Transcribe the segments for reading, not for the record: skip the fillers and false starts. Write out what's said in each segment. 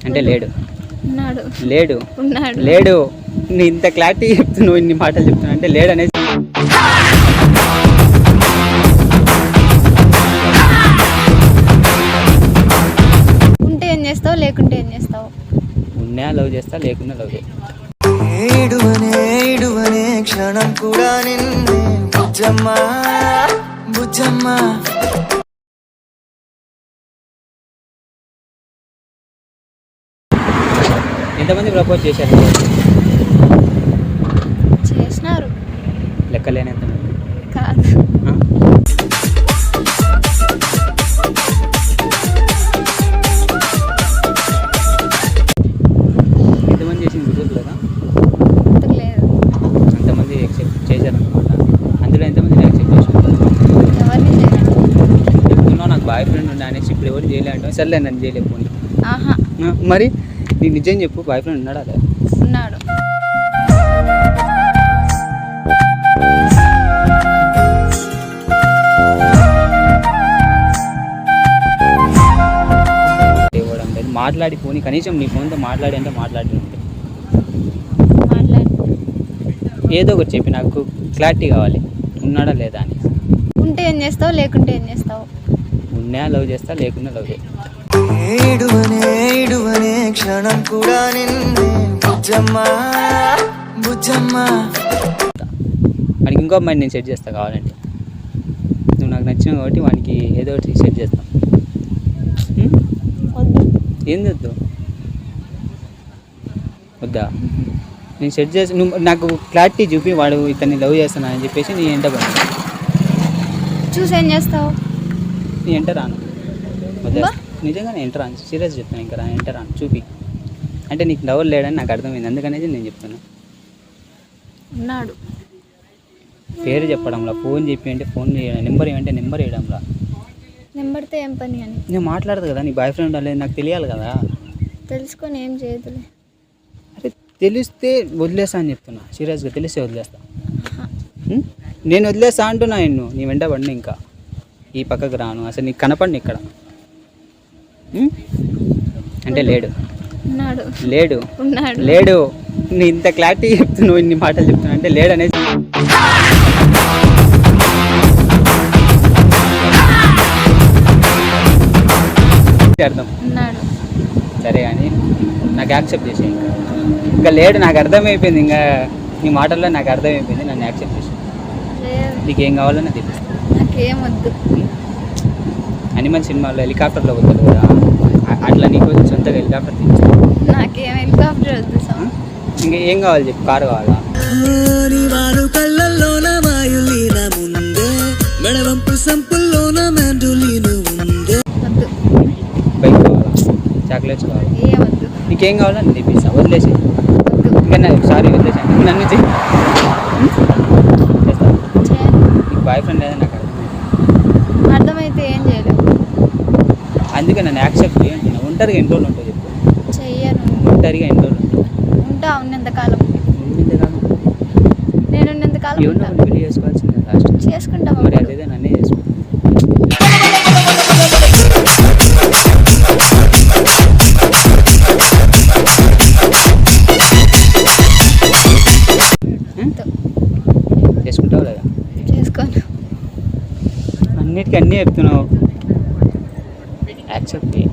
అంటే లేడు ఉన్నాడు లేడు ఉన్నాడు లేడు నీ ఇంత క్లారిటీ చెప్తున్నావు, ఇన్ని మాటలు చెప్తున్నావు అంటే లేడు అనేసి. ఉంటే ఏం చేస్తావు, లేకుంటే ఏం చేస్తావు? ఉన్నా లవ్ చేస్తా, లేకున్నా లవ్ చేస్తా. ఏడువనే క్షణం కూడా నిన్నే బుజ్జమ్మా బుజ్జమ్మా. ఎంతమంది ప్రపోజ్ చేశారు? చేసినారు లెక్కలేనంత కాదు. ఎంతమంది చేసింది గుర్తులేదా? లేదు అంతమంది యాక్సెప్ట్ చేశారనమాట. అందులో ఎంతమంది యాక్సెప్ట్ చేశారు? ఎవరిని చేయలేదు. చెప్తున్నావు నాకు బాయ్ ఫ్రెండ్ ఉండే అనేసి ఇప్పుడు ఎవరు చేయలే అంటే సర్లే నన్ను చేయలేకపోయి. ఆహా మరి నీకు నిజం చెప్పు, బాయ్ ఫ్రెండ్ ఉన్నాడా? అదే ఉన్నాడు. ఇవ్వడం లేదు, మాట్లాడి పోనీ కనీసం నీ ఫోన్తో మాట్లాడి అంటే మాట్లాడి మాట్లాడు. ఏదో ఒకటి చెప్పి నాకు క్లారిటీ కావాలి, ఉన్నాడా లేదా అని. ఉంటే ఏం చేస్తావు, లేకుంటే ఏం చేస్తావు? ఉన్నా లవ్ చేస్తా, లేకున్నా లవ్ చేస్తా. ఏడువనే క్షణం కూడా నిన్నే బుజ్జమ్మా బుజ్జమ్మా. వానికి ఇంకో అమ్మాయిని నేను సెట్ చేస్తా కావాలంటే. నువ్వు నాకు నచ్చిన కాబట్టి వానికి ఏదో ఒకటి సెట్ చేస్తాను. వద్దు. ఏంది వద్దు? వద్దా? నేను సెట్ చేసి నువ్వు నాకు క్లారిటీ చూపి వాడు ఇతన్ని లవ్ చేస్తాను అని చెప్పేసి నీ ఎంట పడి చూసి ఏం చేస్తావు? నీ ఎంట రాను. వద్దా? నిజంగా నేను ఎంటర్ రాను, సీరియస్ చెప్తాను. ఇంకా ఎంటర్ రాను చూపి. అంటే నీకు లవ్ లేడని నాకు అర్థమైంది, అందుకనేసి నేను చెప్తాను. ఉన్నాడు. పేరు చెప్పడంలా, ఫోన్ చెప్పి అంటే ఫోన్ నెంబర్ ఏమంటే నెంబర్ వేయడంలా. నెంబర్తో ఏం పని అని నేను మాట్లాడదు కదా, నీ బాయ్ ఫ్రెండ్ అనేది నాకు తెలియాలి కదా. తెలుసుకొని ఏం చేయదులే. అరే తెలిస్తే వదిలేస్తా అని చెప్తున్నా, సీరియస్గా తెలిస్తే వదిలేస్తా. నేను వదిలేస్తా అంటున్నా నిన్ను, నీ వెంట పడిన ఇంకా ఈ పక్కకు రాను, అసలు నీకు కనపడిన ఇక్కడ. అంటే లేడు ఉన్నాడు లేడు ఉన్నాడు లేడు నీ ఇంత క్లారిటీ చెప్తున్నావు, ఇన్ని మాటలు చెప్తున్నా అంటే లేడు అనేసి. అర్థం ఉన్నాడు. సరే కానీ నాకు యాక్సెప్ట్ చేసే ఇంకా లేడు, నాకు అర్థమైపోయింది. ఇంకా నీ మాటల్లో నాకు అర్థమైపోయింది, నన్ను యాక్సెప్ట్ చేసి. లేదు నీకు ఏం కావాలన్నా తెప్పిస్తా. నాకేం వద్దు. అనిమల్ సినిమాలో హెలికాప్టర్లో పోతాడు కదా, అట్లా నీకు సొంతగా హెలికాప్టర్ తెచ్చు. నాకేం హెలికాప్టర్ వద్దు. ఇంకా ఏం కావాలి చెప్పు? కారు కావాలా? వద్దు. బైక్ కావాలా? చాక్లెట్స్ కావాలా? ఏం వద్దు. నీకేం కావాలో నేను తెప్పిస్తా, వదిలేసి. వద్దు. ఇంకా సారీ వదిలేసాను, నన్ను చేస్తా. చేయను. నీకు బాయ్ ఫ్రెండ్ లేదా నాకు అర్థమైంది, అర్థమైతే ఏం చేయలేవు. అందుకే నన్ను యాక్సెప్ట్ చేయండి. ఒంటరిగా ఎన్ని రోజులు ఉంటుంది చెప్పు? చెయ్యను. ఒంటరిగా ఎన్ని రోజులు ఉంటుంది? ఉంటా ఉన్నంతకాలం. ఇంతకాలం నేను ఉన్నంతకాలం ఏమన్నా ఉంటా. ఒకటి పెళ్లి చేసుకోవాల్సిందే లాస్ట్. చేసుకుంటాం. మరి అదేదో నన్నే చేసుకో. చేసుకుంటావు లేదా? చేసుకోను. అన్నిటికీ అన్నీ చెప్తున్నావు, యాక్సెప్ట్ చేయి.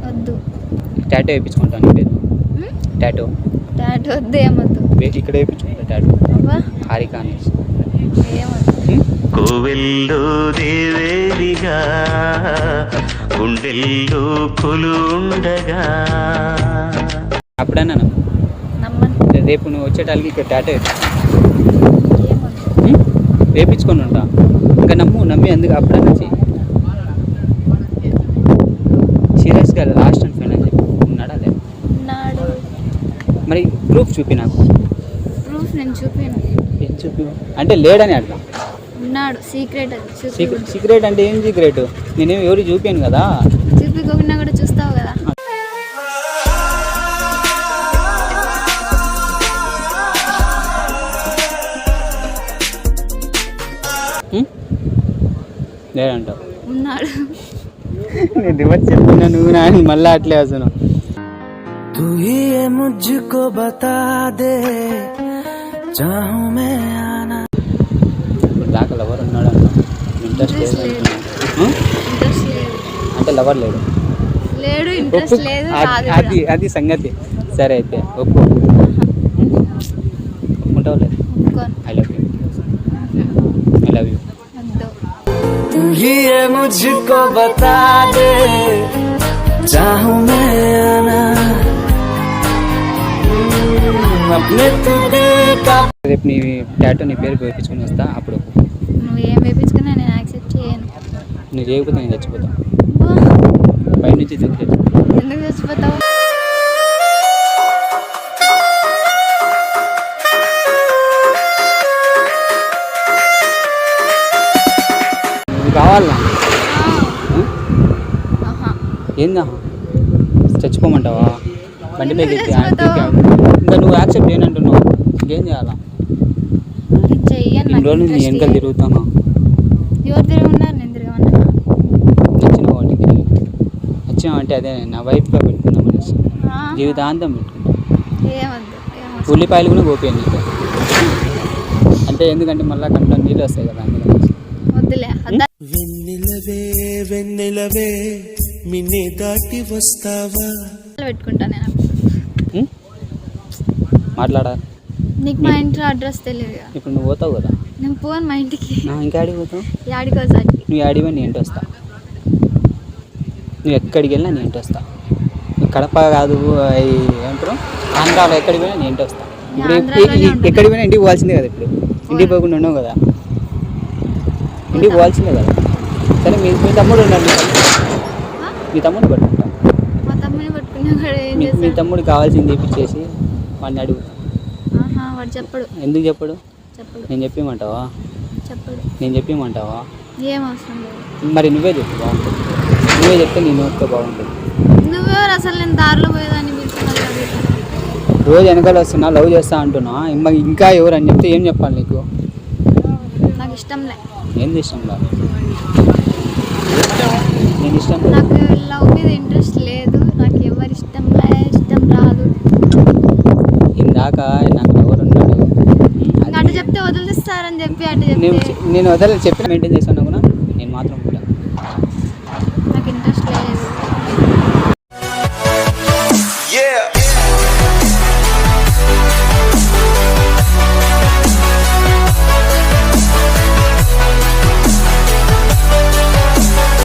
వద్దు. టాటో వేయించుకుంటాను నీ పేరు. టాటో డాడీ వద్దు. ఏమొద్దు. ఇక్కడ వేయించుకుంటా టాటో. అవ్వా హారిక అనేసి. ఏమొద్దు. కోవెల్లో దేవేరిగా గుండెల్లో కొలుండగా. అప్పుడన్నా నమ్ము. నమ్మను. రేపు నువ్వు వచ్చేటానికి ఇక్కడ టాటో ఏమొద్దు. వేయించుకొని ఉంటా. ఇంకా నమ్మి అందుకు అప్పుడన్నా చెయ్యి. సీరియస్గా లాస్ట్ అండ్ ఫైనల్ చెప్పి ఉన్నాడా లేదా? ఉన్నాడు. మరి ప్రూఫ్ చూపి నాకు. ప్రూఫ్ నేను చూపాను. ఏం చూపి అంటే లేడని అర్థం. ఉన్నాడు. సీక్రెట్ అది. సీక్రెట్ అంటే ఏం సీక్రెట్? నేనేం ఎవరు చూపాను కదా. చూపించకుండా కూడా చూస్తావు కదా. లేదంటావు. ఉన్నాడు. నేను రివర్స్ చెప్తున్నా నువ్వు నా మళ్ళీ అట్లే వస్తున్నావు. तू ही ये मुझको बता दे चाहूं मैं आना. ఇప్పుడు దాకా లవర్ ఉన్నాడు అన్న, ఇంట్రెస్ట్ లేదు అంటున్నావు. ఇంట్రెస్ట్ లేదు. అంటే లవర్ లేడు. లేడు, ఇంట్రెస్ట్ లేదు, రాదు కూడా. అది సంగతి. సరే అయితే ఒప్పు. ఒప్పుకుంటావు లేదు? ఒప్పుకోను. I love you. వద్దు. तू ही ये मुझको बता दे चाहूं मैं आना अपने तुझे का. రేపు నీ టాటూ నీ పేరు వేయించుకొని వస్తా, అప్పుడు ఒప్పు. నువ్వు ఏం వేపించుకున్నా నేను యాక్సెప్ట్ చేయను. నువ్వు చేయకపోతే నేను చచ్చిపోతాను. అబ్బా, పైనుంచి దూకి చచ్చిపోతాను. ఎందుకు చచ్చిపోతావు? నువ్వు కావాలా? ఆహా. ఏందా చచ్చిపోమంటావా? బండి పైకి ఎందుకు ఎక్కి చచ్చిపోతావు? ఇంకా నువ్వు యాక్సెప్ట్ చేయనంటున్నావు, ఇంకేం చేయాలా? నేను చెయ్యను, ఇన్ని నాకు రోజులు నీ ఇంట్రెస్ట్ వెనకాల లేదు. తిరుగుతాను. ఎవరు తిరగమన్నారు? నేను తిరగమన్నా? నచ్చిన వాటికి తిరిగి నచ్చినావంటే అదే నా వైఫ్గా పెట్టుకున్నాం అనేసి ఆ, జీవితాంతం పెట్టుకుంటాం. ఏమొద్దు, ఏమొద్దు. ఉల్లిపాయలు కూడా పోపాను నీకు. అంటే ఎందుకంటే మళ్ళీ కంట్లో నీళ్ళు వస్తాయి కదా అందుకని. వద్దులే, వద్దా. వెన్నెలవే వెన్నెలవే మిన్నే దాటి వస్తావా. పెట్టుకుంటా నేను. ఉం? మాట్లాడా? నీకు మా ఇంట్లో అడ్రస్ తెలియదు. ఇప్పుడు నువ్వు పోతావు కదా, నేను పోను మా ఇంటికి. ఇంకా ఆడికి పోతావు. యాడికోసారి నువ్వు ఆడిపోయి నీ ఇంటి వస్తా. నువ్వు ఎక్కడికి వెళ్ళినా నీ ఇంటి వస్తా. నువ్వు కడప కాదు ఏమంటారు ఆంధ్రాలో ఎక్కడికి పోయినా నీ ఇంటి వస్తా. ఇప్పుడు ఆంధ్రాలోనే ఉంటాను. ఎక్కడికి పోయినా ఇంటికి పోవాల్సిందే కదా. ఇప్పుడు ఇంటికి పోకుండా ఉండవు కదా, ఇంటికి పోవాల్సిందే కదా. సరే మీ తమ్ముడు ఉన్నాడు, మీ తమ్ముడు పట్టుకుంటా. మా తమ్ముని పట్టుకున్నా కూడా ఏం మీ చేస్తాడు? తమ్ముడు కావాల్సింది ఇప్పించేసి వాడిని అడుగు. ఆహా, వాడు చెప్పడు. ఎందుకు చెప్పడు? చెప్పడు, నేను చెప్పిమంటావా? చెప్పడు. నేను చెప్పిమంటావా? ఏం అవసరం లేదు. మరి నువ్వే చెప్పు, బాగుంటుంది. నువ్వే చెప్తే నీ నోటితో బాగుంటుంది. నువ్వెవరు అసలు? నేను దారిలో పోయేదాన్ని పిలుచుకున్నాను అడుగుతా. రోజు వెనకాల వస్తున్నా, లవ్ చేస్తా అంటున్నా, ఇంకా ఎవరు అని చెప్తే ఏం చెప్పాలి నీకు? నాకు ఇష్టంలే. ఏంది ఇష్టం లేదు? నేను ఇష్టం లేదు. నాకు లవ్ మీద ఇంట్రెస్ట్ లేదు. నాకు ఎవరు ఇష్టంలే, ఇష్టం రాదు. ఇందాక నాకు ఎవరు ఉన్నాడు ఇంకా అటు చెప్తే వదిలిస్తారని చెప్పి అటు నేను చెప్తే నేను వదల చెప్పిన మెయింటైన్ చేశాను కూడా నేను మాత్రం